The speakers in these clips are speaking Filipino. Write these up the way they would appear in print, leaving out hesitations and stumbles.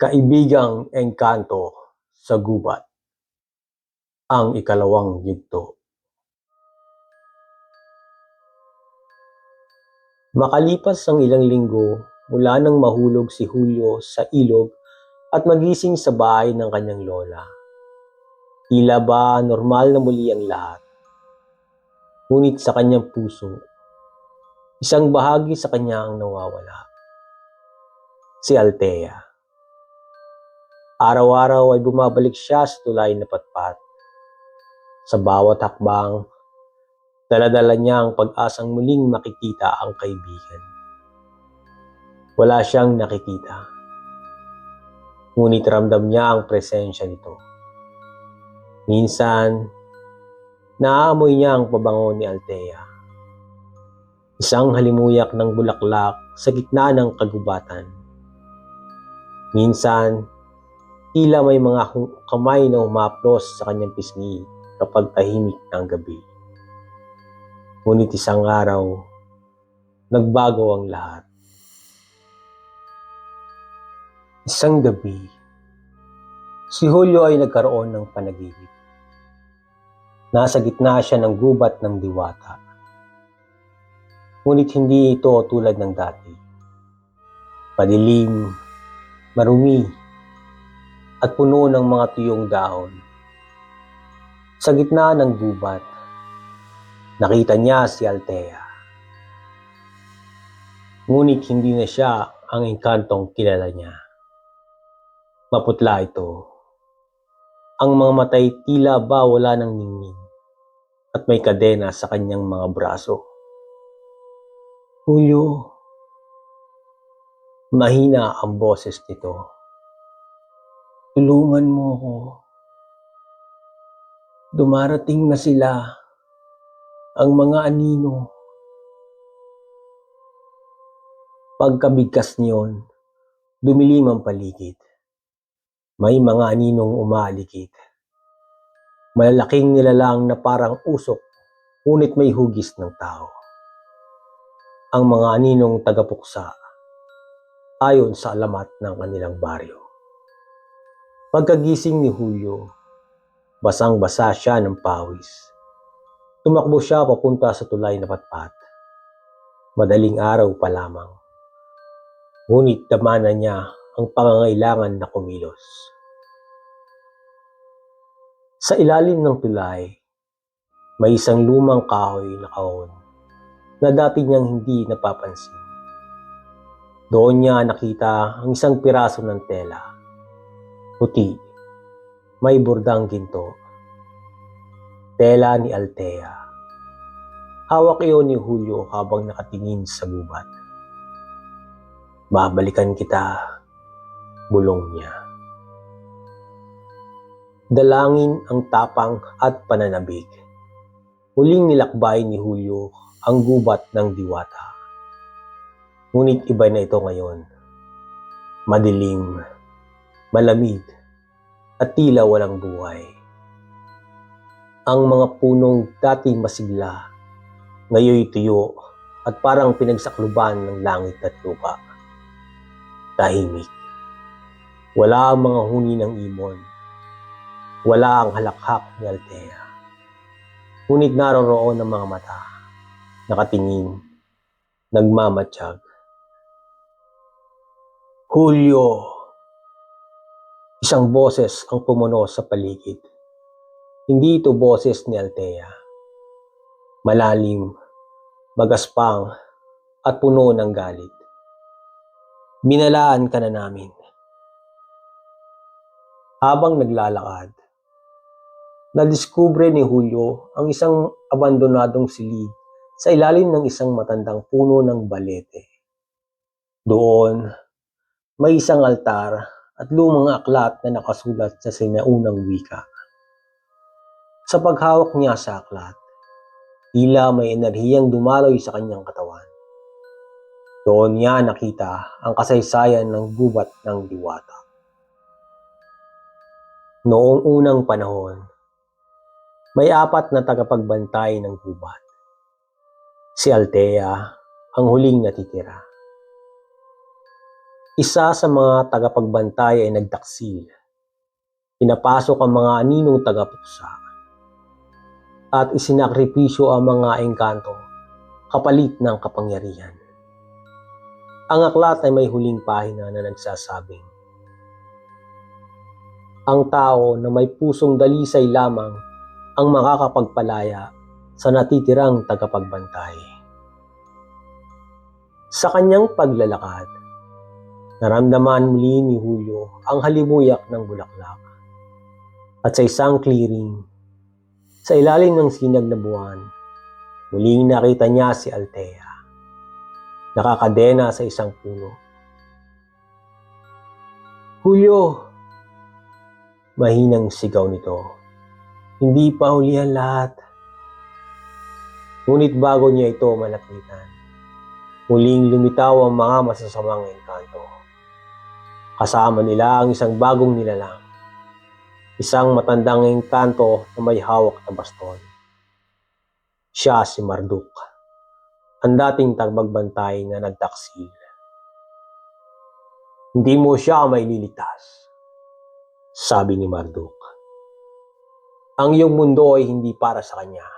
Kaibigang Engkanto sa Gubat, ang ikalawang yugto. Makalipas ang ilang linggo mula nang mahulog si Julio sa ilog at magising sa bahay ng kanyang lola. Tila ba normal na muli ang lahat. Ngunit sa kanyang puso, isang bahagi sa kanya ang nawawala. Si Althea. Araw-araw ay bumabalik siya sa tulay na patpat. Sa bawat hakbang, dala-dala niya ang pag-asang muling makikita ang kaibigan. Wala siyang nakikita. Ngunit ramdam niya ang presensya nito. Minsan, naaamoy niya ang pabango ni Althea. Isang halimuyak ng bulaklak sa gitna ng kagubatan. Minsan, tila may mga kamay na umaplos sa kanyang pisngi kapag tahimik na ang gabi. Ngunit isang araw, nagbago ang lahat. Isang gabi, si Julio ay nagkaroon ng panaginip. Nasa gitna siya ng gubat ng diwata. Ngunit hindi ito tulad ng dati. Madilim, marumi, at puno ng mga tuyong dahon. Sa gitna ng gubat, nakita niya si Althea. Ngunit hindi na siya ang engkantong kilala niya. Maputla ito. Ang mga matay tila ba wala ng ningning at may kadena sa kanyang mga braso. Julio, mahina ang boses nito. Tulungan mo ako. Dumarating na sila, ang mga anino. Pagkabigkas niyon, dumilim ang paligid. May mga aninong umaalikid. Malalaking nilalang na parang usok, ngunit may hugis ng tao. Ang mga aninong tagapuksa, ayon sa alamat ng kanilang baryo. Pagkagising ni Julio, basang-basa siya ng pawis. Tumakbo siya papunta sa tulay na patpat. Madaling araw pa lamang. Ngunit dama na niya ang pangangailangan na kumilos. Sa ilalim ng tulay, may isang lumang kahoy na kahon na dati niyang hindi napapansin. Doon niya nakita ang isang piraso ng tela. Puti, may bordang ginto. Tela ni Althea. Hawak iyon ni Julio habang nakatingin sa gubat. Babalikan kita, bulong niya. Dalangin ang tapang at pananabik. Huling nilakbay ni Julio ang gubat ng diwata. Ngunit iba na ito ngayon. Madilim, malamig, at tila walang buhay. Ang mga punong dating masigla, ngayoy tuyo at parang pinagsakluban ng langit at lupa. Tahimik. Wala ang mga huni ng imon. Wala ang halakhak ni Althea. Ngunit naroroon ang mga mata, nakatingin, nagmamatsyag. Julio! Isang boses ang pumuno sa paligid. Hindi ito boses ni Althea. Malalim, magaspang, at puno ng galit. Binalaan ka na namin. Habang naglalakad, nadiskubre ni Julio ang isang abandonadong silid sa ilalim ng isang matandang puno ng balete. Doon, may isang altar at lumang aklat na nakasulat sa sinaunang wika. Sa paghawak niya sa aklat, tila may enerhiyang dumaloy sa kanyang katawan. Doon niya nakita ang kasaysayan ng gubat ng diwata. Noong unang panahon, may 4 na tagapagbantay ng gubat. Si Althea ang huling natitira. Isa sa mga tagapagbantay ay nagtaksil. Pinapasok ang mga aninong tagapuksa at isinakripisyo ang mga engkanto kapalit ng kapangyarihan. Ang aklat ay may huling pahina na nagsasabing, ang tao na may pusong dalisay lamang ang makakapagpalaya sa natitirang tagapagbantay. Sa kanyang paglalakad, naramdaman muli ni Julio ang halimuyak ng bulaklak. At sa isang clearing, sa ilalim ng sinag na buwan, muling nakita niya si Althea, nakakadena sa isang puno. Julio! Mahinang sigaw nito. Hindi pa huli ang lahat. Ngunit bago niya ito malapitan, muling lumitaw ang mga masasamang engkanto. Kasama nila ang isang bagong nilalang. Isang matandang engkanto na may hawak na baston. Siya si Marduk, ang dating tagapagbantay na nagtaksil. Hindi mo siya maililigtas, sabi ni Marduk. Ang iyong mundo ay hindi para sa kanya,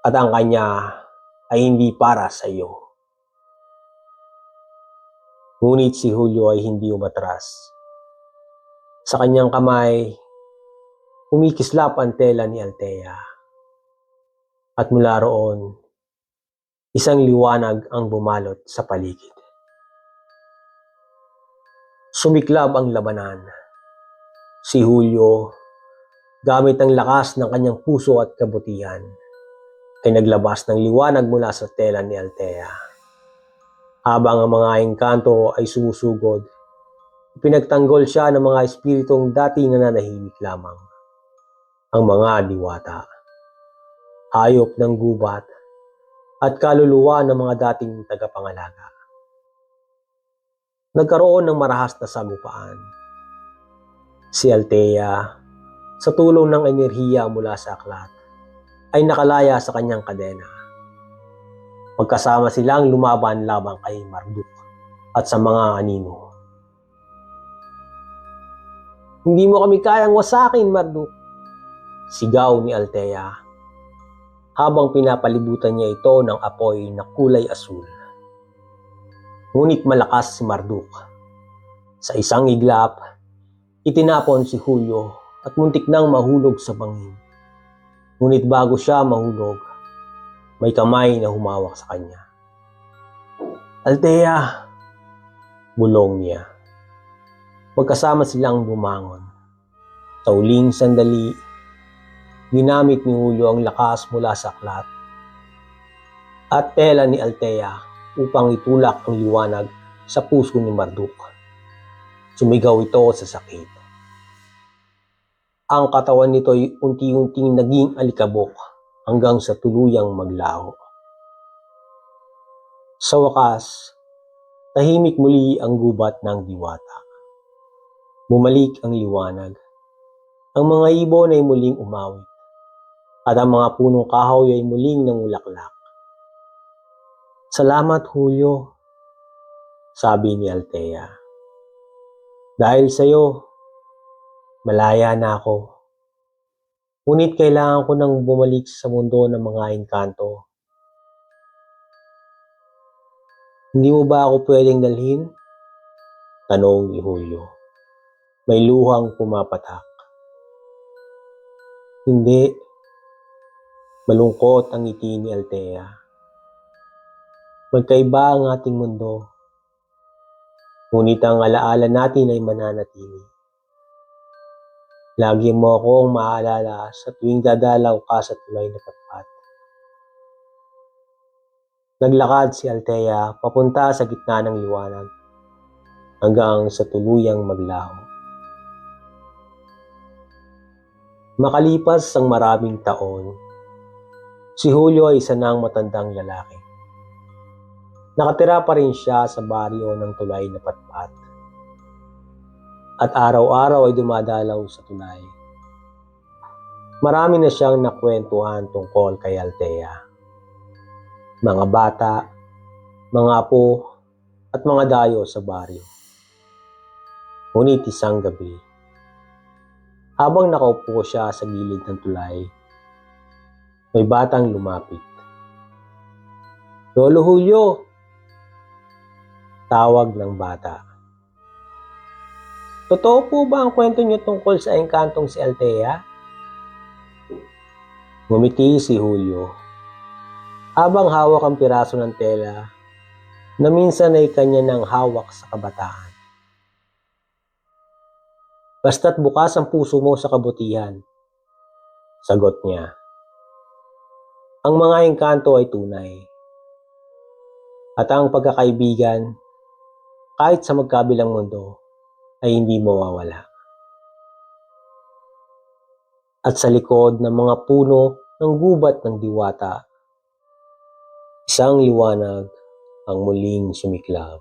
at ang kanya ay hindi para sa iyo. Ngunit si Julio ay hindi umatras. Sa kanyang kamay, umikislap ang tela ni Althea. At mula roon, isang liwanag ang bumalot sa paligid. Sumiklab ang labanan. Si Julio, gamit ang lakas ng kanyang puso at kabutihan, ay naglabas ng liwanag mula sa tela ni Althea. Habang ang mga engkanto ay sumusugod, pinagtanggol siya ng mga espiritong dati nananahimik lamang. Ang mga diwata, hayop ng gubat, at kaluluwa ng mga dating tagapangalaga. Nagkaroon ng marahas na sagupaan. Si Althea, sa tulong ng enerhiya mula sa aklat, ay nakalaya sa kanyang kadena. Magkasama silang lumaban labang kay Marduk at sa mga anino. Hindi mo kami kayang wasakin, Marduk, sigaw ni Althea, habang pinapalibutan niya ito ng apoy na kulay asul. Ngunit malakas si Marduk. Sa isang iglap, itinapon si Julio at muntik nang mahulog sa bangin. Ngunit bago siya mahulog, may kamay na humawak sa kanya. Althea! Bulong niya. Magkasama silang bumangon. Sa uling sandali, ginamit ni Julio ang lakas mula sa aklat at tela ni Althea upang itulak ang liwanag sa puso ni Marduk. Sumigaw ito sa sakit. Ang katawan nito ay unti-unting naging alikabok hanggang sa tuluyang maglaho. Sa wakas, tahimik muli ang gubat ng diwata. Bumalik ang liwanag. Ang mga ibon ay muling umawit at ang mga punong kahoy ay muling namulaklak. Salamat, Julio, sabi ni Althea. Dahil sa iyo, malaya na ako. Ngunit kailangan ko nang bumalik sa mundo ng mga engkanto. Hindi mo ba ako pwedeng dalhin? Tanong ni Julio. May luhang pumapatak. Hindi. Malungkot ang ngiti ni Althea. Magkaiba ang ating mundo. Ngunit ang alaala natin ay mananatili. Lagi mo akong maaalala sa tuwing dadalaw ka sa tulay na patpat. Naglakad si Althea papunta sa gitna ng liwanag hanggang sa tuluyang maglaho. Makalipas ang maraming taon, si Julio ay isa ng matandang lalaki. Nakatira pa rin siya sa baryo ng tulay na patpat. At araw-araw ay dumadalaw sa tulay. Marami na siyang nakwentuhan tungkol kay Althea. Mga bata, mga apo, at mga dayo sa baryo. Ngunit isang gabi, habang nakaupo siya sa gilid ng tulay, may batang lumapit. "Lolo Julio!" Tawag ng bata. "Totoo po ba ang kwento niyo tungkol sa engkantong si Althea?" Ngumiti si Julio habang hawak ang piraso ng tela na minsan ay kanya nang hawak sa kabataan. "Basta't bukas ang puso mo sa kabutihan," sagot niya. "Ang mga engkanto ay tunay. At ang pagkakaibigan, kahit sa magkabilang mundo, ay hindi mawawala." At sa likod ng mga puno ng gubat ng diwata, isang liwanag ang muling sumiklab.